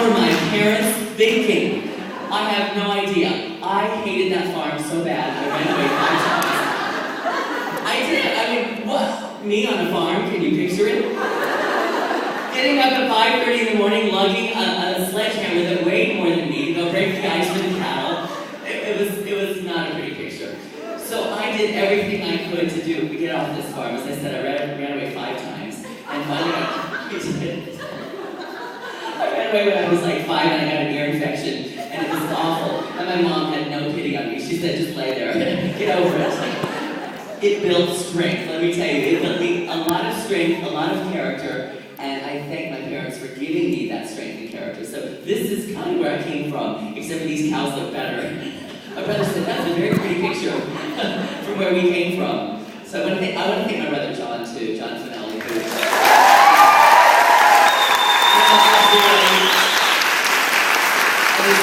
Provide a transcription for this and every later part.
were my parents thinking? I have no idea. I hated that farm so bad, I ran away 5 times. I did. I mean, what? Me on a farm? Can you picture it? Getting up at 5:30 in the morning, lugging a sledgehammer that weighed more than me to go break the ice for the cattle. It was not a pretty picture. So I did everything I could to get off this farm. As I said, I ran away 5 times. And finally I ran away when I was like 5 and I got an ear infection. And it was awful. And my mom had no pity on me. She said, just lay there. Get over it. It built strength, let me tell you. It built me a lot of strength, a lot of character. And I thank my parents for giving me that strength and character. So this is kind of where I came from, except for these cows look better. My brother said, that's a very pretty picture from where we came from. So I want to thank my brother John, too, John Fenoli, who is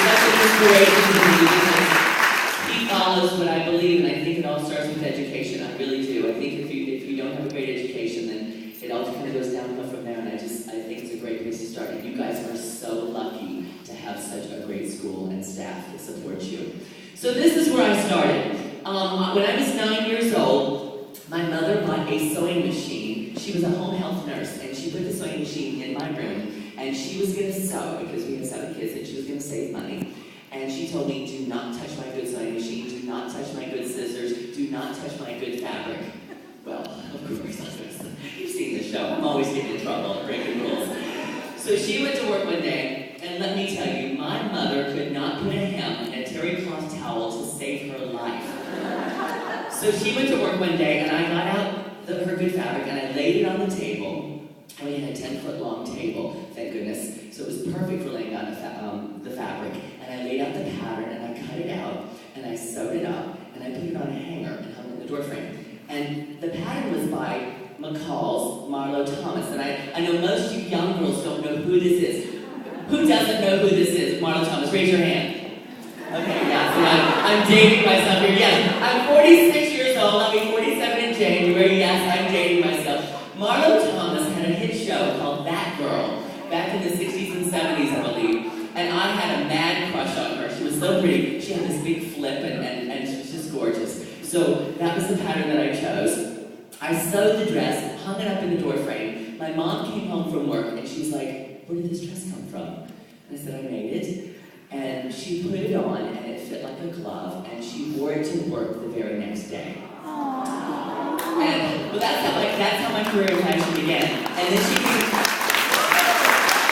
such an inspiration to me because he follows what I believe, and I think it all starts with education. I really do. I think if you don't have a great education, then it all kind of goes downhill from there, and I think it's a great place to start. And you guys are so lucky to have such a great school and staff that support you. So this is where I started. When I was 9 years old, my mother bought a sewing machine. She was a home health nurse, and she put the sewing machine in my room, and she was going to sew, because we had 7 kids, and she was going to save money. And she told me, do not touch my good sewing machine, do not touch my good scissors, do not touch my good fabric. Well, of course, you've seen the show. I'm always getting in trouble, breaking rules. So she went to work one day, and let me tell you, my mother could not put a hem in a terry cloth towel to save her life. So she went to work one day, and I got out her good fabric, and I laid it on the table, and we had a 10-foot long table, thank goodness. So it was perfect for laying down the fabric. And I laid out the pattern, and I cut it out, and I sewed it up, and I put it on a hanger and hung it in the door frame. And the pattern was by McCall's Marlo Thomas. And I know most of you young girls don't know who this is. Who doesn't know who this is? Marlo Thomas, raise your hand. Okay, yeah, so I'm dating myself here. Yes, I'm 46 years old. I'll be 47 in January. Yes, I'm dating myself. Marlo Thomas had a hit show called That Girl back in the 60s and 70s, I believe. And I had a mad crush on her. She was so pretty. She had this big flip, and she was just gorgeous. So that was the pattern that I chose. I sewed the dress, hung it up in the door frame. My mom came home from work, and she was like, where did this dress come from? And I said, I made it. And she put it on, and it fit like a glove, and she wore it to work the very next day. And well, that's how my career in fashion began. And then she